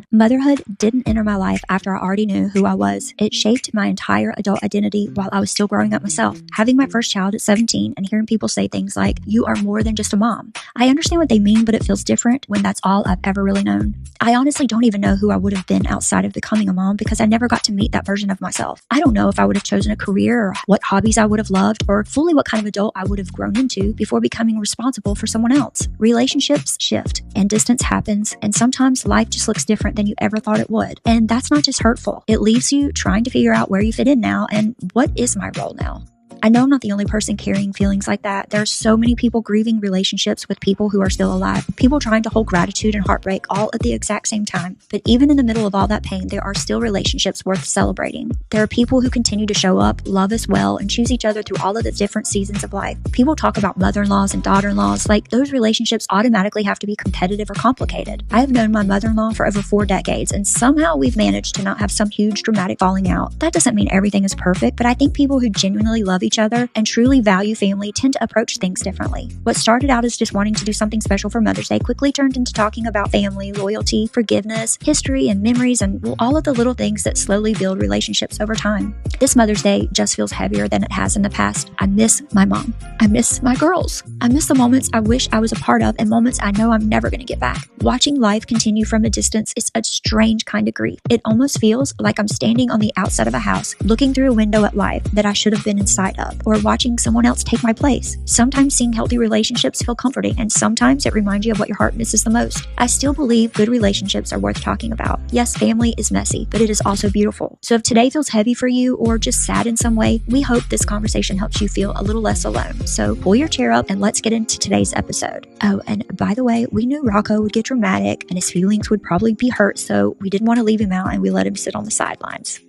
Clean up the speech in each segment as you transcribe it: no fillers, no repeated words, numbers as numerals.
Motherhood didn't enter my life after I already knew who I was. It shaped my entire adult identity while I was still growing up myself. Having my first child at 17 and hearing people say things like, "You are more than just a mom." I understand what they mean, but it feels different when that's all I've ever really known. I honestly don't even know who I would have been outside of becoming a mom because I never got to meet that version of myself. I don't know if I would have chosen a career or what hobbies I would have loved or fully what kind of adult I would have grown into before becoming responsible for someone else. Relationships shift and distance happens, and sometimes life just looks different than you ever thought it would. And that's not just hurtful. It leaves you trying to figure out where you fit in now and what is my role now. I know I'm not the only person carrying feelings like that. There are so many people grieving relationships with people who are still alive, people trying to hold gratitude and heartbreak all at the exact same time. But even in the middle of all that pain, there are still relationships worth celebrating. There are people who continue to show up, love us well, and choose each other through all of the different seasons of life. People talk about mother-in-laws and daughter-in-laws like those relationships automatically have to be competitive or complicated. I have known my mother-in-law for over 4 decades, and somehow we've managed to not have some huge dramatic falling out. That doesn't mean everything is perfect, but I think people who genuinely love each other and truly value family tend to approach things differently. What started out as just wanting to do something special for Mother's Day quickly turned into talking about family, loyalty, forgiveness, history, and memories, and all of the little things that slowly build relationships over time. This Mother's Day just feels heavier than it has in the past. I miss my mom. I miss my girls. I miss the moments I wish I was a part of and moments I know I'm never going to get back. Watching life continue from a distance is a strange kind of grief. It almost feels like I'm standing on the outside of a house, looking through a window at life that I should have been inside of, or watching someone else take my place. Sometimes seeing healthy relationships feel comforting, and sometimes it reminds you of what your heart misses the most. I still believe good relationships are worth talking about. Yes, family is messy, but it is also beautiful. So if today feels heavy for you or just sad in some way, we hope this conversation helps you feel a little less alone. So pull your chair up and let's get into today's episode. Oh, and by the way, we knew Rocko would get dramatic and his feelings would probably be hurt, so we didn't want to leave him out and we let him sit on the sidelines.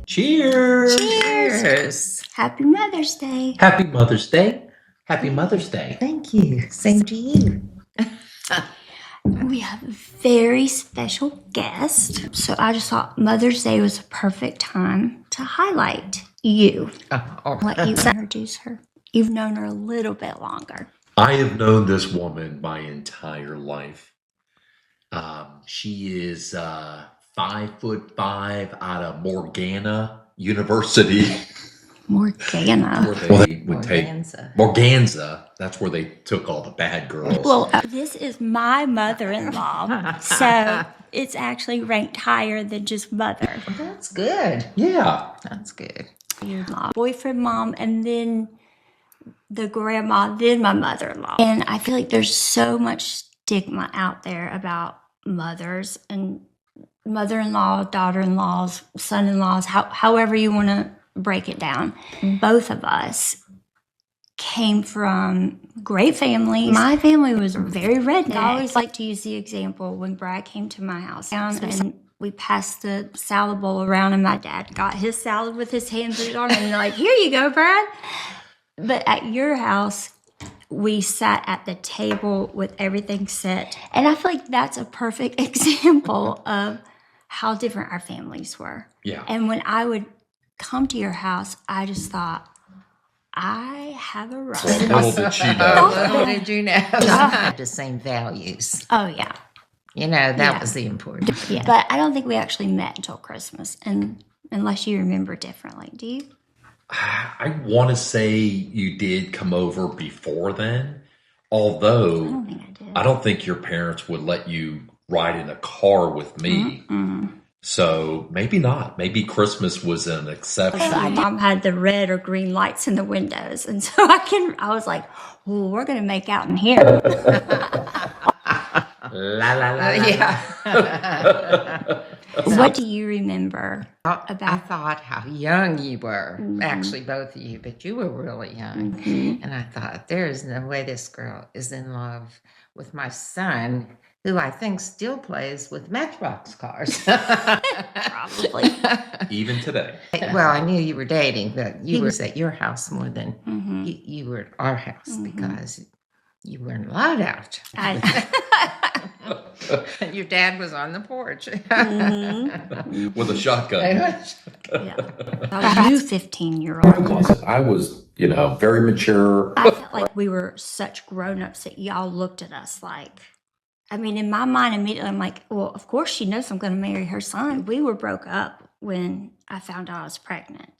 Cheers! Cheers! Happy Mother's Day! Happy Mother's Day! Happy Mother's Day! Thank you. Same to you. We have a very special guest, so I just thought Mother's Day was a perfect time to highlight you. Let you introduce her. You've known her a little bit longer. I have known this woman my entire life. She is 5'5" out of Morgana University. Morgana. Where they would Morganza. Morganza. That's where they took all the bad girls. Well, this is my mother-in-law, so it's actually ranked higher than just mother. Well, that's good. Yeah. That's good. Your mom, boyfriend, mom, and then the grandma, then my mother-in-law. And I feel like there's so much stigma out there about mothers and mother-in-law, daughter-in-laws, son-in-laws, however you want to break it down. Both of us came from great families. My family was very redneck. I always like to use the example when Brad came to my house and we passed the salad bowl around and my dad got his salad with his hands on it and like, "Here you go, Brad." But at your house, we sat at the table with everything set. And I feel like that's a perfect example of how different our families were. Yeah. And when I would come to your house, I just thought, I have a right. Little did she know. Little did you know. Have the same values. Oh, yeah. You know, that was the important. Yeah. But I don't think we actually met until Christmas, and unless you remember differently. Do you? I want to say you did come over before then, although I don't think I did. I don't think your parents would let you ride in a car with me. Mm-mm. So maybe not. Maybe Christmas was an exception. My mom had the red or green lights in the windows, and so I was like, "Well, we're going to make out in here." La la la. Yeah. What do you remember I about? thought how young you were. Mhm. Actually, both of you, but you were really young. Mhm. And I thought, there is no way this girl is in love with my son, who I think still plays with Matchbox cars. Probably. Even today. Well, I knew you were dating, but you were at your house more than Mhm. you were at our house Mhm. because you weren't allowed out. And your dad was on the porch. Mhm. With a shotgun. Yeah. I knew 15-year-old. I was, very mature. I felt like we were such grown-ups that y'all looked at us like I mean, in my mind, immediately, I'm like, well, of course she knows I'm going to marry her son. We were broke up when I found out I was pregnant.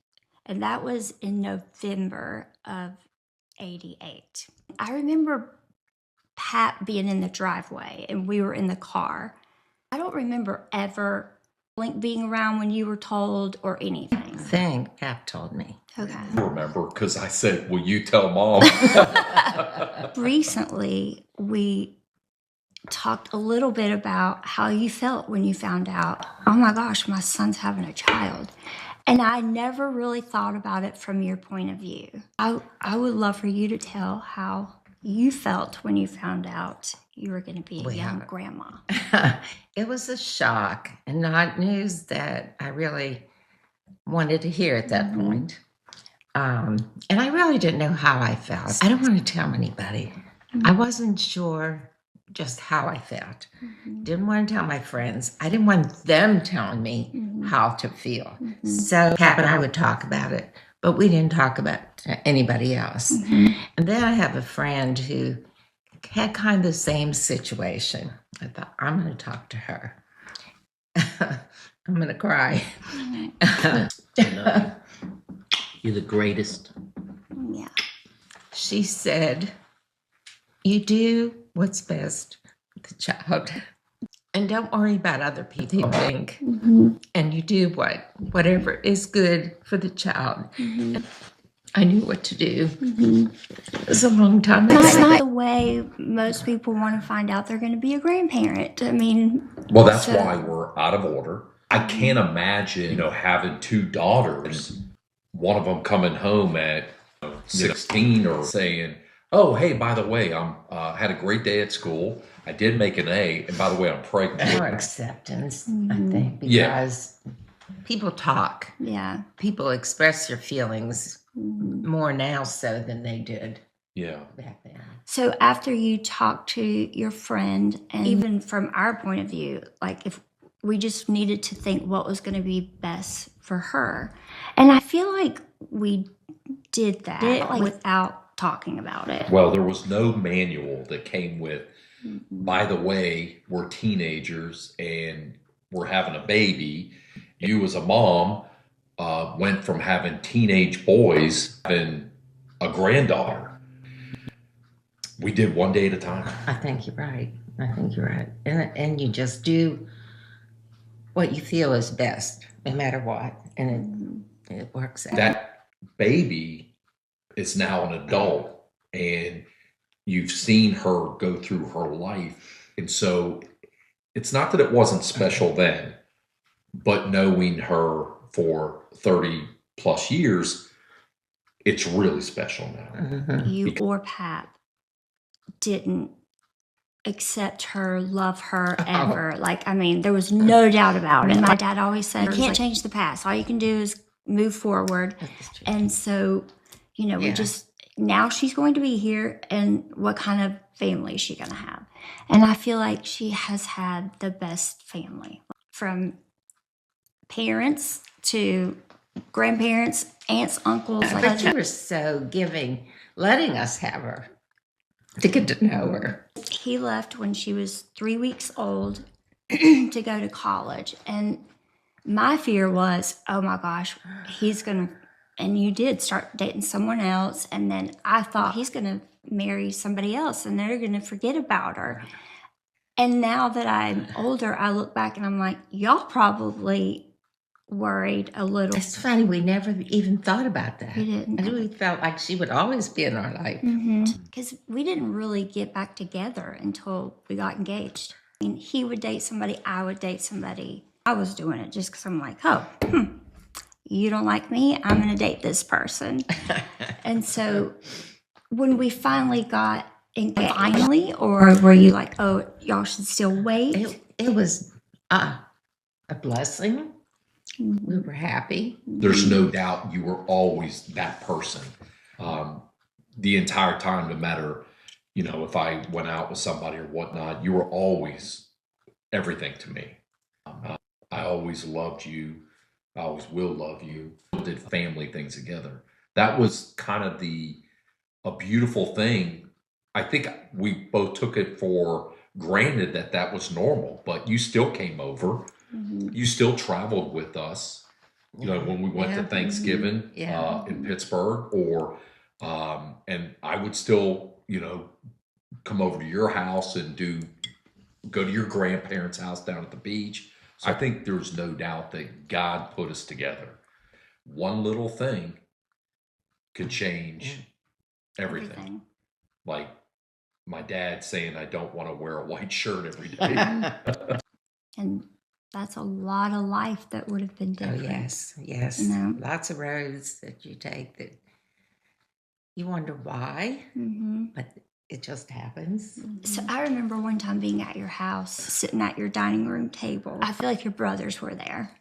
And that was in November of 88. I remember Pat being in the driveway and we were in the car. I don't remember ever being around when you were told or anything. Thing Cap told me. Okay. I remember because I said, will you tell Mom? Recently, we talked a little bit about how you felt when you found out, oh my gosh, my son's having a child. And I never really thought about it from your point of view. I would love for you to tell how you felt when you found out you were going to be a young grandma. It was a shock and not news that I really wanted to hear at that point. And I really didn't know how I felt. I don't want to tell anybody. I wasn't sure just how I felt. Didn't want to tell my friends. I didn't want them telling me how to feel. So Cap and I would talk about it, but we didn't talk about it to anybody else. And then I have a friend who had kind of the same situation. I thought, I'm going to talk to her. I'm going to cry. You're the greatest. Yeah. She said, you do what's best for the child. And don't worry about other people think. And you do whatever is good for the child. I knew what to do. It was a long time ago. That's not the way most people want to find out they're going to be a grandparent. I mean, Well, that's why we're out of order. I can't imagine, having two daughters, one of them coming home at 16 or saying, oh, hey, by the way, I'm had a great day at school. I did make an A, and by the way, I'm pregnant. More acceptance, I think, because people talk. Yeah. People express their feelings more now so than they did back then. So after you talked to your friend, and even from our point of view, like if we just needed to think what was going to be best for her. And I feel like we did that without talking about it. Well, there was no manual that came with, by the way, we're teenagers and we're having a baby. You as a mom went from having teenage boys having a granddaughter. We did one day at a time. I think you're right. And you just do what you feel is best, no matter what. And it works out. That baby is now an adult, and you've seen her go through her life. And so it's not that it wasn't special then, but knowing her for 30 plus years, it's really special now. You or Pat didn't accept her, love her ever. Like, I mean, there was no doubt about it. My dad always said, you can't change the past. All you can do is move forward. And so, we just, now she's going to be here, and what kind of family is she going to have? And I feel like she has had the best family, from parents to grandparents, aunts, uncles. But you were so giving, letting us have her, to get to know her. He left when she was 3 weeks old to go to college. And my fear was, oh my gosh, he's going to, and you did start dating someone else. And then I thought he's going to marry somebody else and they're going to forget about her. And now that I'm older, I look back and I'm like, y'all probably worried a little. It's funny, we never even thought about that. We didn't. And we felt like she would always be in our life. Because we didn't really get back together until we got engaged. I mean, he would date somebody, I would date somebody. I was doing it just because I'm like, you don't like me, I'm going to date this person. And so when we finally got engaged, or were you like, oh, y'all should still wait? It was a blessing. We were happy. There's no doubt you were always that person. The entire time, no matter, if I went out with somebody or whatnot, you were always everything to me. I always loved you. I always will love you. We did family things together. That was kind of a beautiful thing. I think we both took it for granted that was normal, but you still came over. You still traveled with us. You know, when we went to Thanksgiving in Pittsburgh, or and I would still, you know, come over to your house and go to your grandparents' house down at the beach. So I think there's no doubt that God put us together. One little thing could change everything. Like my dad saying I don't want to wear a white shirt every day. And that's a lot of life that would have been different. Oh, yes, yes. You know? Lots of roads that you take that you wonder why, but it just happens. So I remember one time being at your house, sitting at your dining room table. I feel like your brothers were there,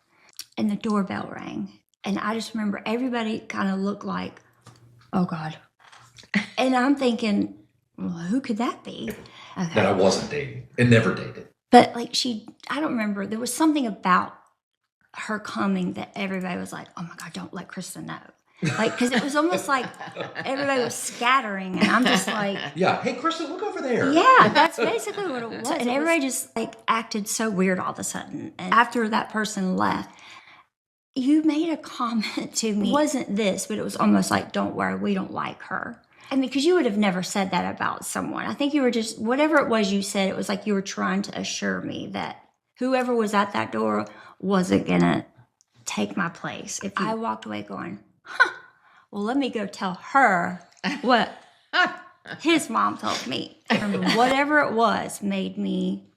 and the doorbell rang. And I just remember everybody kind of looked like, oh God. And I'm thinking, well, who could that be? Okay. That I wasn't dating and never dated. But like I don't remember, there was something about her coming that everybody was like, oh my God, don't let Krista know. Like, because it was almost like everybody was scattering, and I'm just like, yeah, hey, Krista, look over there. Yeah, that's basically what it was. And everybody just like acted so weird all of a sudden. And after that person left, you made a comment to me. It wasn't this, but it was almost like, don't worry, we don't like her. I mean, because you would have never said that about someone. I think you were just, whatever it was you said, it was like you were trying to assure me that whoever was at that door wasn't going to take my place. If I walked away going, well, let me go tell her what his mom told me. Whatever it was made me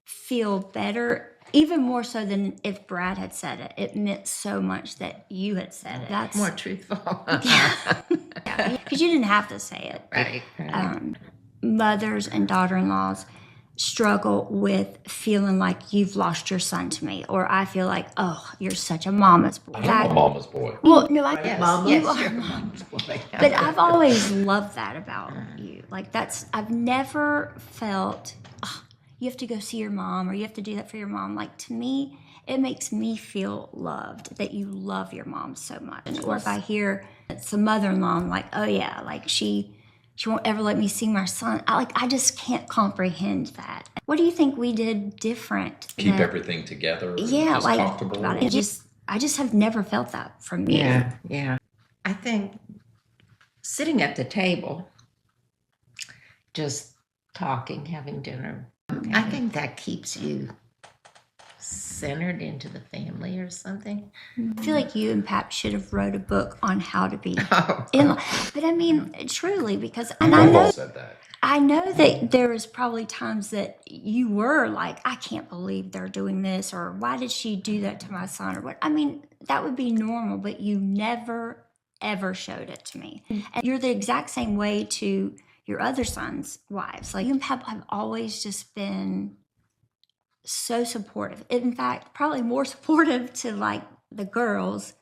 feel better, even more so than if Brad had said it. It meant so much that you had said it. That's more truthful. Because you didn't have to say it. Right. Mothers and daughter-in-laws struggle with feeling like you've lost your son to me, or I feel like, oh, you're such a mama's boy. I'm a mama's boy. Well, no, I Yes, Mama. yes, You are. you're a mama's boy. But I've always loved that about you. Like I've never felt, oh, you have to go see your mom or you have to do that for your mom. Like to me, it makes me feel loved that you love your mom so much. Or if I hear it's a mother-in-law, I'm like, oh yeah, like she won't ever let me see my son. I just can't comprehend that. What do you think we did different? Keep everything together. Yeah, just like comfortable. I just have never felt that from you. Yeah. I think sitting at the table, just talking, having dinner, I think that keeps you centered into the family or something. I feel like you and Pap should have wrote a book on how to be in. But I mean, truly, because and I know said that. I know that there was probably times that you were like, I can't believe they're doing this, or why did she do that to my son, or what? I mean, that would be normal, but you never ever showed it to me. And you're the exact same way to your other son's wives. Like you and Pap have always just been so supportive. In fact, probably more supportive to like the girls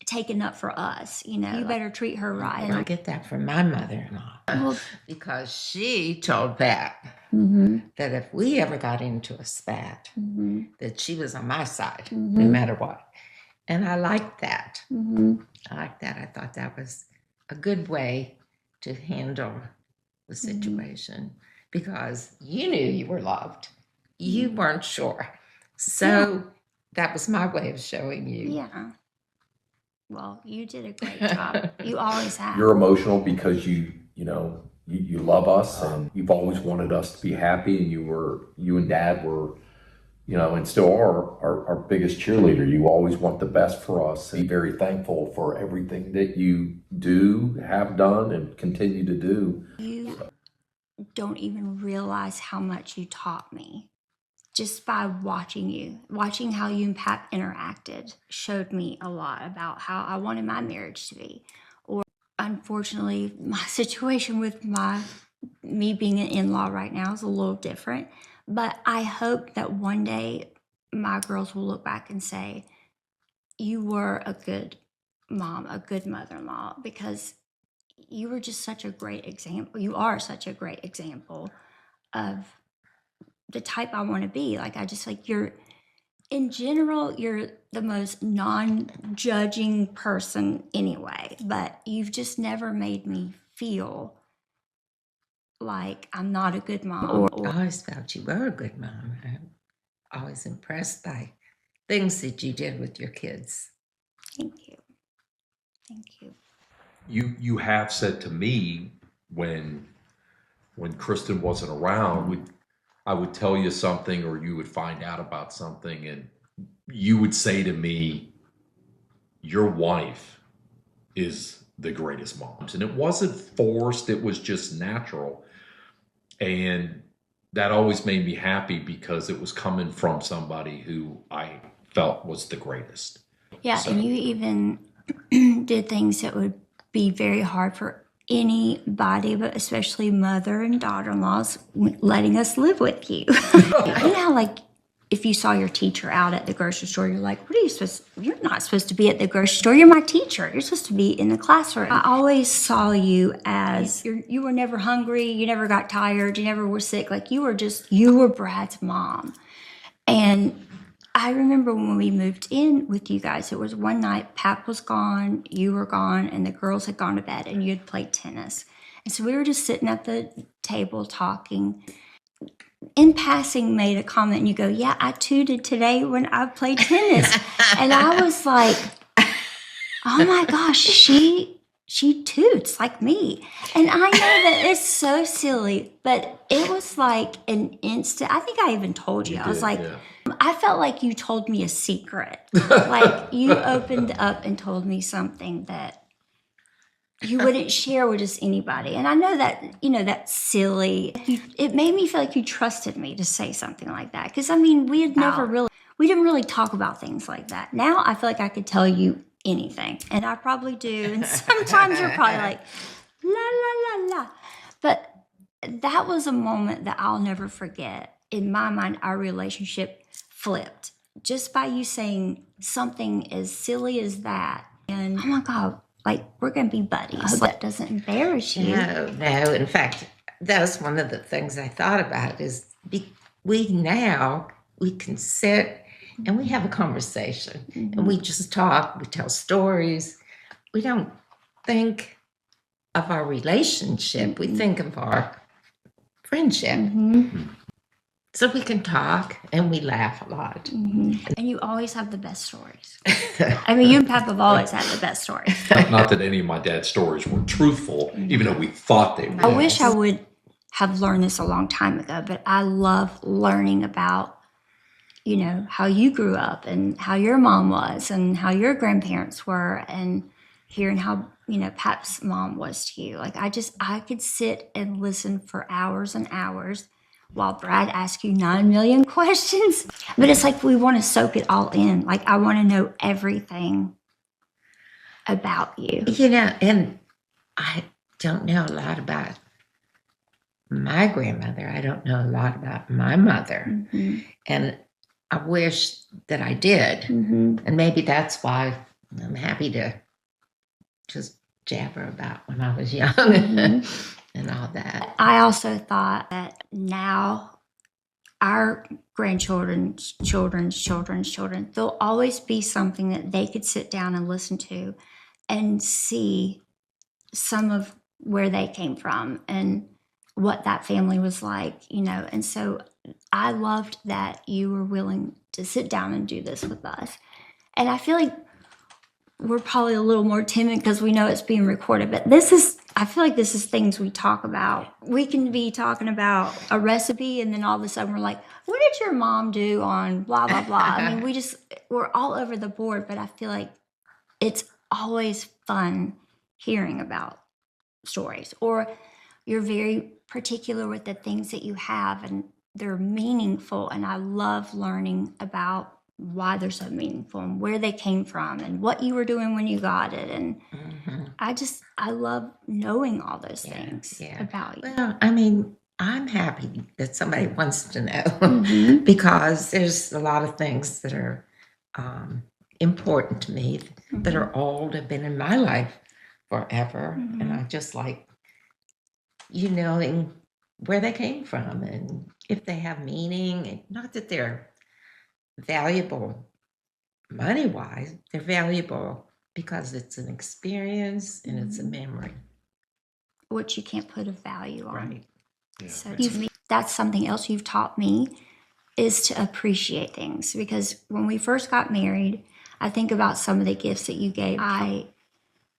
taking up for us. You know, you better treat her right. And I get that from my mother-in-law because she told Pat that if we ever got into a spat, that she was on my side no matter what. And I liked that. I liked that. I thought that was a good way to handle the situation because you knew you were loved. You weren't sure. So that was my way of showing you. Yeah. Well, you did a great job. You always have. You're emotional because you love us and you've always wanted us to be happy, and you and Dad were, and still are our biggest cheerleader. You always want the best for us. Be very thankful for everything that you do, have done, and continue to do. You don't even realize how much you taught me. Just by watching how you and Pap interacted showed me a lot about how I wanted my marriage to be. Or unfortunately, my situation with me being an in-law right now is a little different. But I hope that one day my girls will look back and say, you were a good mom, a good mother-in-law, because you were just such a great example. You are such a great example of the type I want to be. Like, in general, you're the most non-judging person anyway, but you've just never made me feel like I'm not a good mom. Or I always felt you were a good mom. I'm always impressed by things that you did with your kids. thank you. Thank you. You have said to me when Kristen wasn't around, I would tell you something or you would find out about something and you would say to me, your wife is the greatest mom. And it wasn't forced, it was just natural. And that always made me happy because it was coming from somebody who I felt was the greatest. Yeah, So- and you even did things that would be very hard for anybody, but especially mother and daughter-in-laws, letting us live with you. You know how, like, if you saw your teacher out at the grocery store, you're like, what are you supposed to, you're not supposed to be at the grocery store. You're my teacher. You're supposed to be in the classroom. I always saw you as, you were never hungry. You never got tired. You never were sick. Like, you were Brad's mom. And I remember when we moved in with you guys, it was one night, Pap was gone, you were gone, and the girls had gone to bed, and you had played tennis. And so we were just sitting at the table talking. In passing, made a comment, and you go, yeah, I tooted today when I played tennis. And I was like, oh my gosh, she toots like me. And I know that it's so silly, but it was like an instant. I think I even told you. I was did, like, yeah. I felt like you told me a secret. Like you opened up and told me something that you wouldn't share with just anybody. And I know that, that's silly. It made me feel like you trusted me to say something like that. Because, I mean, we didn't really talk about things like that. Now I feel like I could tell you anything. And I probably do. And sometimes you're probably like, la, la, la, la. But that was a moment that I'll never forget. In my mind, our relationship flipped. Just by you saying something as silly as that. And, oh my God, like, we're going to be buddies. I hope that doesn't embarrass you. No. In fact, that was one of the things I thought about is we can sit and we have a conversation and we just talk, we tell stories. We don't think of our relationship. We think of our friendship. So we can talk and we laugh a lot. And you always have the best stories. I mean, you and Pep have always had the best stories. Not that any of my dad's stories were truthful, even though we thought they were. I wish I would have learned this a long time ago, but I love learning about, how you grew up and how your mom was and how your grandparents were and hearing how, Pap's mom was to you. Like, I could sit and listen for hours and hours while Brad asks you 9 million questions. But it's like we want to soak it all in. Like, I want to know everything about you. And I don't know a lot about my grandmother. I don't know a lot about my mother. And I wish that I did. And maybe that's why I'm happy to just jabber about when I was young and all that. I also thought that now our grandchildren's children, there'll always be something that they could sit down and listen to and see some of where they came from and what that family was like, And so I loved that you were willing to sit down and do this with us. And I feel like we're probably a little more timid because we know it's being recorded, but I feel like this is things we talk about. We can be talking about a recipe and then all of a sudden we're like, what did your mom do on blah, blah, blah? I mean, we're all over the board, but I feel like it's always fun hearing about stories, or you're very particular with the things that you have and they're meaningful. And I love learning about why they're so meaningful and where they came from and what you were doing when you got it. And I love knowing all those things about you. Well, I mean, I'm happy that somebody wants to know because there's a lot of things that are important to me that are old, have been in my life forever. And I just like knowing where they came from and if they have meaning. Not that they're valuable money-wise, they're valuable because it's an experience and it's a memory. Which you can't put a value on. Right. So to me, that's something else you've taught me, is to appreciate things. Because when we first got married, I think about some of the gifts that you gave. I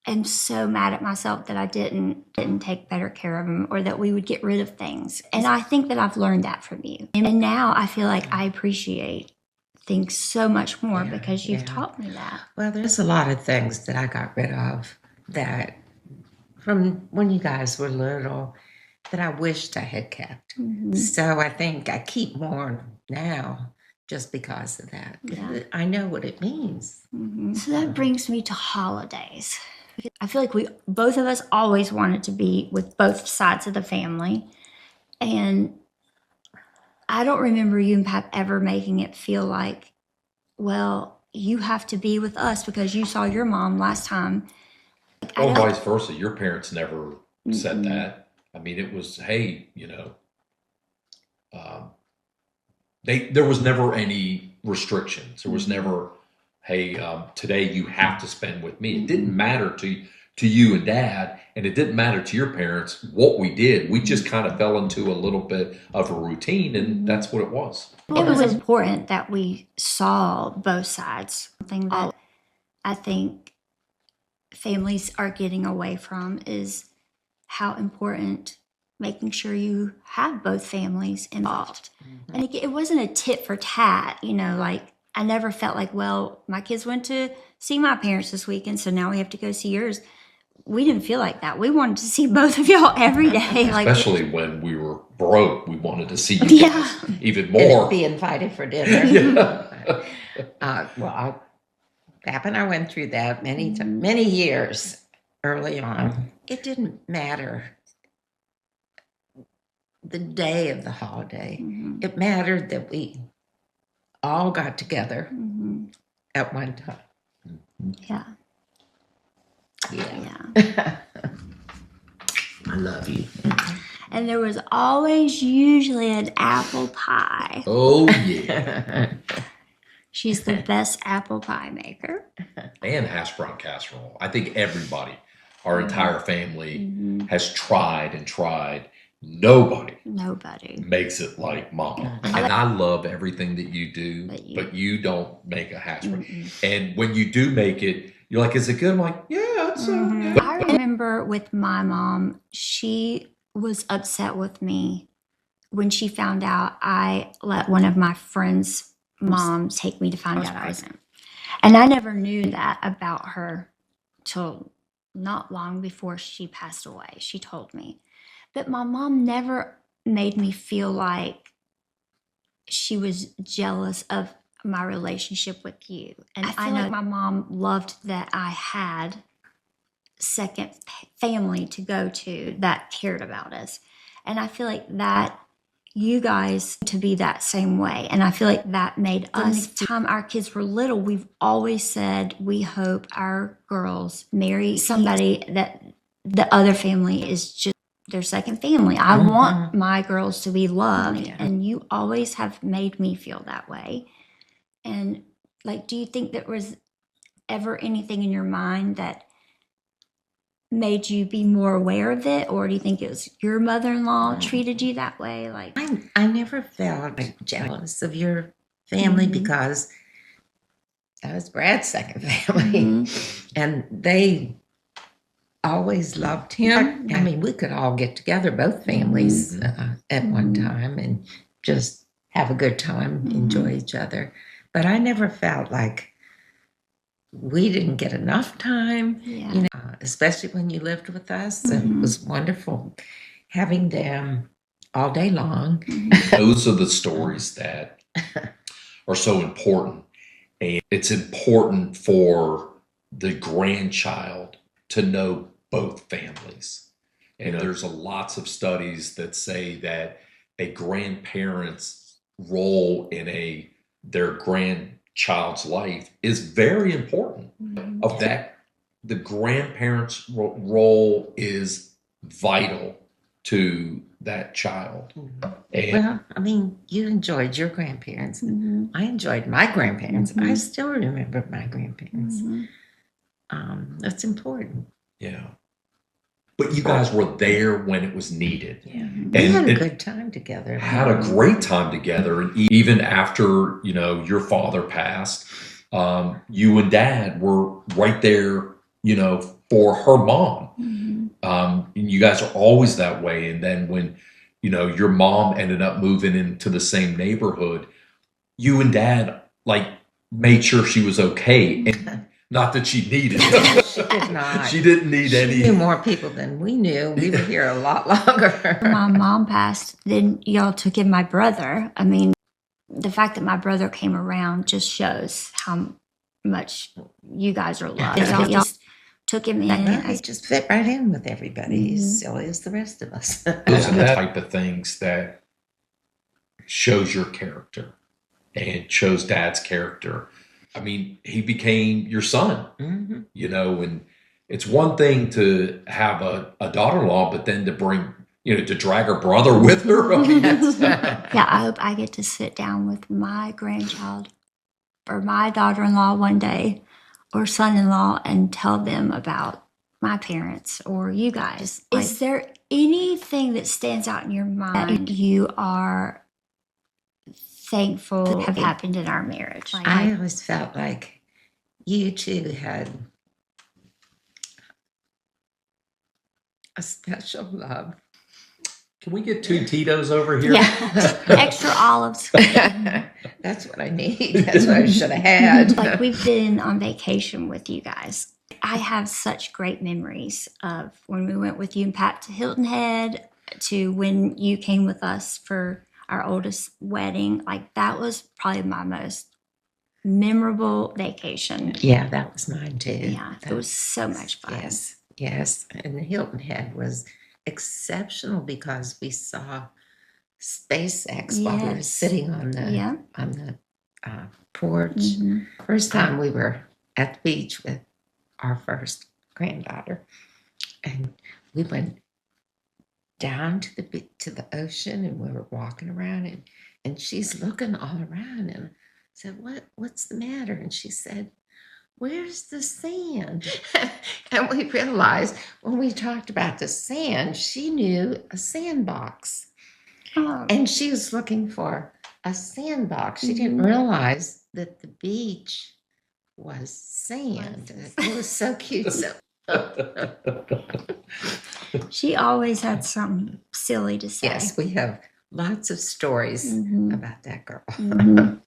am so mad at myself that I didn't take better care of them, or that we would get rid of things. And I think that I've learned that from you. And now I feel like I appreciate things so much more because you've taught me that. Well, there's a lot of things that I got rid of that from when you guys were little that I wished I had kept. So I think I keep more now just because of that. Yeah. I know what it means. So that brings me to holidays. I feel like both of us always wanted to be with both sides of the family. And I don't remember you and Pap ever making it feel like, well, you have to be with us because you saw your mom last time. Or vice versa. Your parents never said that. I mean, it was, hey, there was never any restrictions. There was never, hey, today you have to spend with me. It didn't matter to you and Dad, and it didn't matter to your parents what we did. We just kind of fell into a little bit of a routine, and that's what it was. It was important that we saw both sides. Something that I think families are getting away from is how important making sure you have both families involved. And it wasn't a tit for tat, like I never felt like, well, my kids went to see my parents this weekend, so now we have to go see yours. We didn't feel like that. We wanted to see both of y'all every day. Especially when we were broke, we wanted to see you guys even more. And be invited for dinner. Pap and I went through that many years early on. It didn't matter the day of the holiday. It mattered that we all got together at one time. Yeah. I love you. And there was always usually an apple pie. Oh, yeah. She's the best apple pie maker. And hash brown casserole. I think everybody, our entire family, has tried and tried. Nobody makes it like Mama. And I love everything that you do, but you don't make a hash brown. And when you do make it, you're like, is it good? I'm like, yeah, it's yeah. I remember with my mom, she was upset with me when she found out I let one of my friends' moms take me to find out I was pregnant. And I never knew that about her till not long before she passed away. She told me. But my mom never made me feel like she was jealous of my relationship with you. And I know my mom loved that I had second family to go to that cared about us. And I feel like that you guys to be that same way. And I feel like that made us, the time our kids were little, we've always said we hope our girls marry somebody that the other family is just their second family. I want my girls to be loved, and you always have made me feel that way. And like, do you think there was ever anything in your mind that made you be more aware of it, or do you think it was your mother-in-law treated you that way? Like, I never felt jealous of your family because that was Brad's second family, and they always loved him. I mean, we could all get together, both families, at one time and just have a good time, enjoy each other. But I never felt like we didn't get enough time, especially when you lived with us. And it was wonderful having them all day long. Those are the stories that are so important. And it's important for the grandchild to know both families. And there's lots of studies that say that a grandparent's role in their grandchild's life is very important. Of that, the grandparent's role is vital to that child. Well, I mean, you enjoyed your grandparents. I enjoyed my grandparents. I still remember my grandparents. That's important. Yeah. but you guys were there when it was needed. Yeah. Mhm. We had a it good time together. had a great time together. And even after, your father passed, you and Dad were right there, for her mom. Mhm. And you guys are always that way. And then when, your mom ended up moving into the same neighborhood, you and Dad like made sure she was okay. And not that she needed it. She did not. She didn't need She any. knew more people than we knew. We were here a lot longer. When my mom passed, then y'all took in my brother. I mean, the fact that my brother came around just shows how much you guys are loved. Y'all just took him in. Well, he just fit right in with everybody. He's silly as the rest of us. Those are the type of things that shows your character and shows Dad's character. I mean, he became your son, Mhm. and it's one thing to have a daughter-in-law, but then to bring, to drag her brother with her. I mean, Yeah, I hope I get to sit down with my grandchild or my daughter-in-law one day or son-in-law and tell them about my parents or you guys. Is there anything that stands out in your mind you are thankful have happened in our marriage? I always felt like you two had a special love. can we get 2 Tito's over here? Yeah, extra olives. That's what I need. That's what I should have had. Like we've been on vacation with you guys. I have such great memories of when we went with you and Pat to Hilton Head, to when you came with us for our oldest wedding. Like that was probably my most memorable vacation. Yeah, that was mine too. Yeah, it was so much fun. Yes, yes. And the Hilton Head was exceptional because we saw SpaceX while we were Yes. sitting on the Yeah. porch. Mhm. First time we were at the beach with our first granddaughter, and we went down to the ocean, and we were walking around, and she's looking all around, and I said, "What's the matter?" And she said, "Where's the sand?" And we realized when we talked about the sand, she knew a sandbox, Oh, and she was looking for a sandbox. She didn't realize that the beach was sand. It was so cute. she always had something silly to say. Yes, we have lots of stories Mhm. about that girl. Mhm.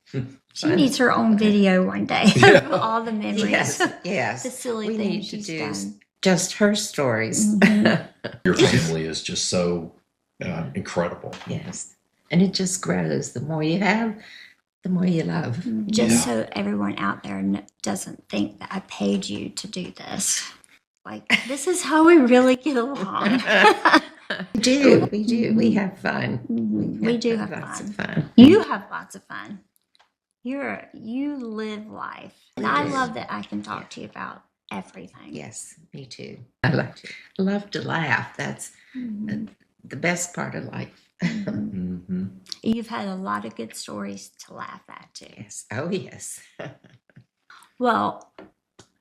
She needs her own video one day of all the memories, Yes, yes. the silly We things need to she's do done. just her stories. Mhm. Your family is just so incredible. Yes. And it just grows. The more you have, the more you love. Just so everyone out there doesn't think that I paid you to do this. Like, this is how we really get along. We do. We do. We have fun. We do have lots fun. of fun. You have lots of fun. You live life. And I do. love that I can talk to you about everything. Yes, me too. I love to laugh. That's Mhm. the best part of life. Mm-hmm. You've had a lot of good stories to laugh at, too. Yes. Oh, yes. Well,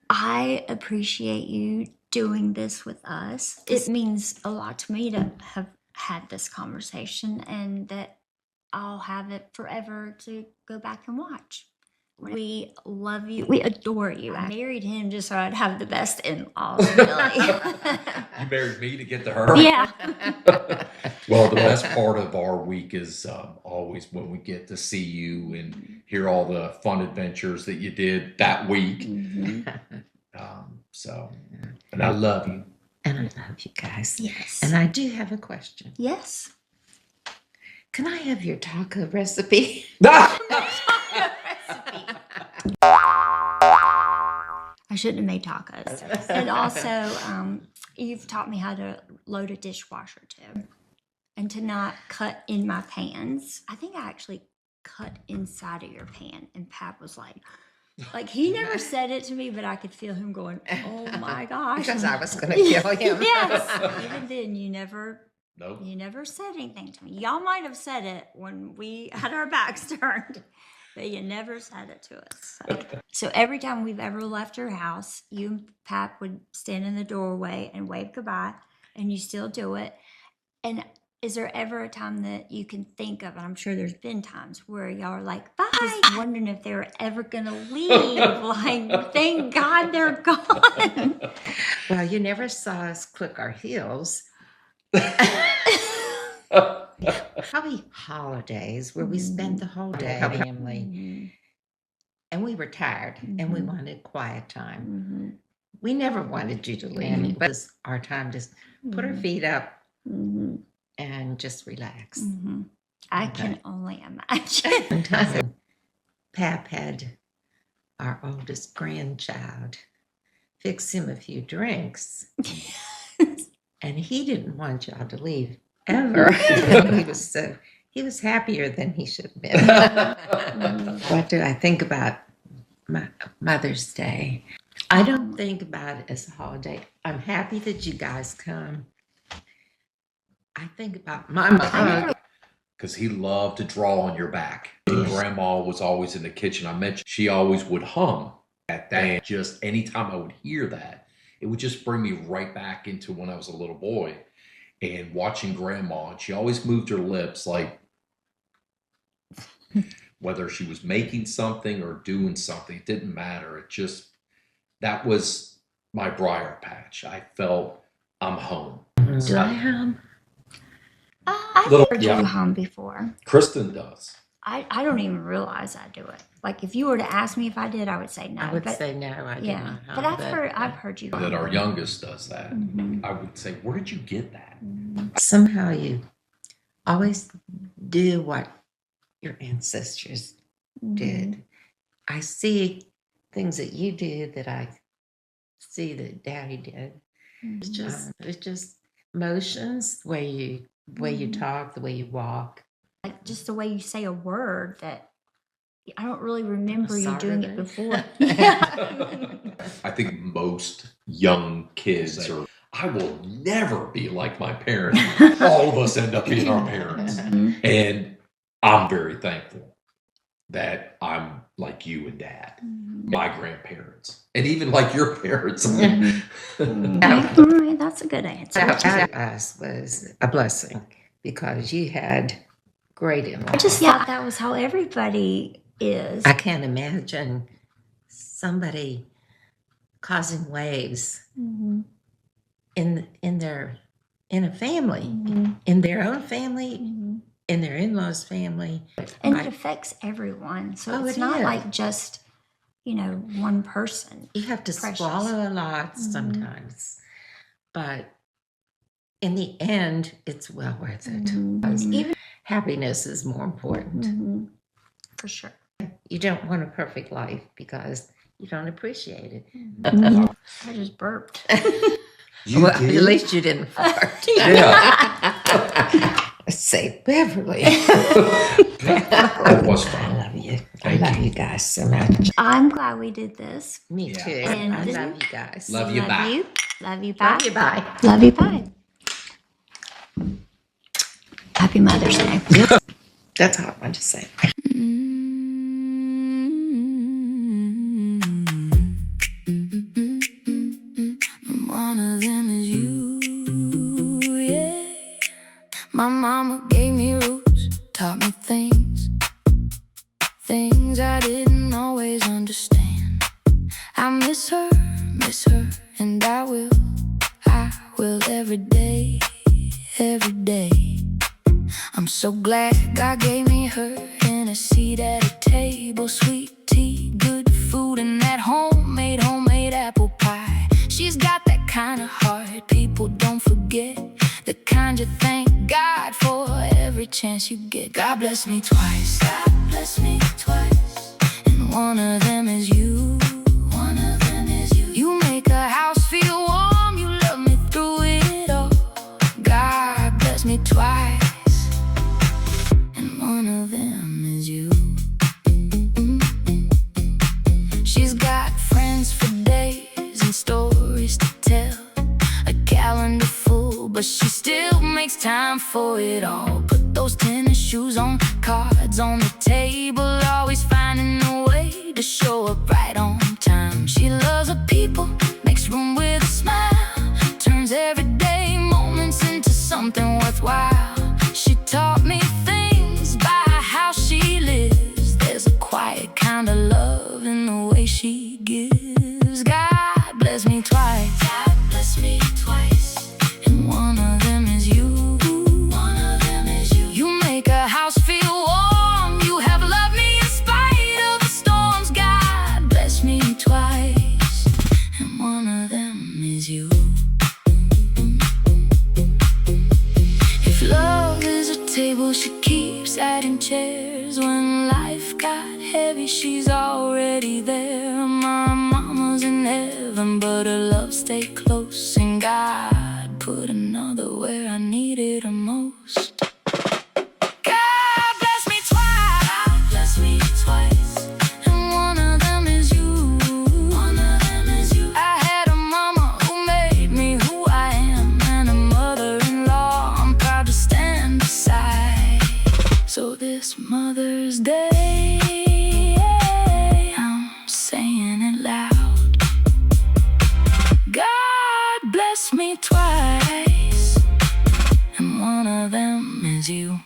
I appreciate you doing this with us. It means a lot to me to have had this conversation and that I'll have it forever to go back and watch. We love you. We adore you. I married him just so I'd have the best in-laws, really. You married me to get to her? Yeah. Well, the best part of our week is always when we get to see you and hear all the fun adventures that you did that week. Mhm. And I love you. And I love you guys. Yes. And I do have a question. Yes. Can I have your taco recipe? I shouldn't have made tacos. And also, you've taught me how to load a dishwasher too, and to not cut in my pans. I think I actually cut inside of your pan, and Pat was like he never said it to me, but I could feel him going, "Oh my gosh!" Because I was going to kill him. Yes. Even then, you never Nope. said anything to me. Y'all might have said it when we had our backs turned, but you never said it to us. So every time we've ever left your house, you and Pat would stand in the doorway and wave goodbye, and you still do it. And is there ever a time that you can think of, and I'm sure there's been times where y'all are like, bye, just wondering if they were ever going to leave. Like, thank God they're gone. Well, you never saw us click our heels. Probably holidays where we spent the whole day with family. And we were tired and we wanted quiet time. We never wanted you to leave. But it was our time to put our feet up and just relax. I can only imagine. One time, Pap had our oldest grandchild fix him a few drinks. And he didn't want y'all to leave ever. He was happier than he should have been. What do I think about Mother's Day? I don't think about it as a holiday. I'm happy that you guys come. I think about my mother. Because he loved to draw on your back. And Grandma was always in the kitchen. I mentioned she always would hum at that. And just anytime I would hear that, it would just bring me right back into when I was a little boy and watching Grandma. And she always moved her lips like whether she was making something or doing something, it didn't matter. It just, that was my briar patch. I felt I'm home. Do I hum? I've heard you hum before. Kristen does. I don't even realize I do it. Like if you were to ask me if I did, I would say no. I would say no. I do not hum. But I've heard you hum. That our youngest does that. I would say, where did you get that? Somehow you always do what your ancestors did. I see things that you do that I see that Daddy did. It's just motions, the way you talk, the way you walk. Like just the way you say a word that I don't really remember you doing it before. I think most young kids are, I will never be like my parents. All of us end up being our parents. And I'm very thankful that I'm like you and Dad, my grandparents, and even like your parents. All right, that's a good answer. Us was a blessing because you had great in-laws. I just thought that was how everybody is. I can't imagine somebody causing waves in a family, in their own family, in their in-laws' family. And it affects everyone. So it's not like just, one person. You have to swallow a lot sometimes. But in the end, it's well worth it. Even happiness is more important. For sure. You don't want a perfect life because you don't appreciate it. I just burped. At least you didn't fart. Say Beverly. It was fun. I love you. I love you guys so much. I'm glad we did this. Me too. And I love you guys. Love you, bye. Love you, bye. Love you, bye. Love you, bye. Happy Mother's Day. That's all I wanted to say. One of them is you, yeah. My mama gave me roots, taught me things I didn't always understand. I miss her, and I will every day. I'm so glad God gave me her in a seat at a table, sweet tea, good food, and that homemade apple pie. She's got that kind of heart people don't forget, the kind you thank God for every chance you get. God bless me twice, and one of them is you. You make a house feel warm, you love me through it all. God bless me twice, and one of them is you. She's got friends for days and stories to tell, a calendar full, but she still makes time for it all. Put those tennis shoes on, cards on the table, always finding a way to show up right on time. She loves her people, makes room with a smile, turns everyday moments way she gives. God bless me twice. God bless me twice. And one of them is you. One of them is you. You make a house feel warm. You have loved me in spite of the storms. God bless me twice. And one of them is you. If love is a table, she keeps adding chairs. When life got heavy, she's already there. My mama's in heaven, but her love stayed close. And God put another where I needed her most. God bless me twice. God bless me twice. And one of them is you. One of them is you. I had a mama who made me who I am, and a mother-in-law I'm proud to stand beside. So this Mother's Day, I'm saying it loud. God bless me twice, and one of them is you.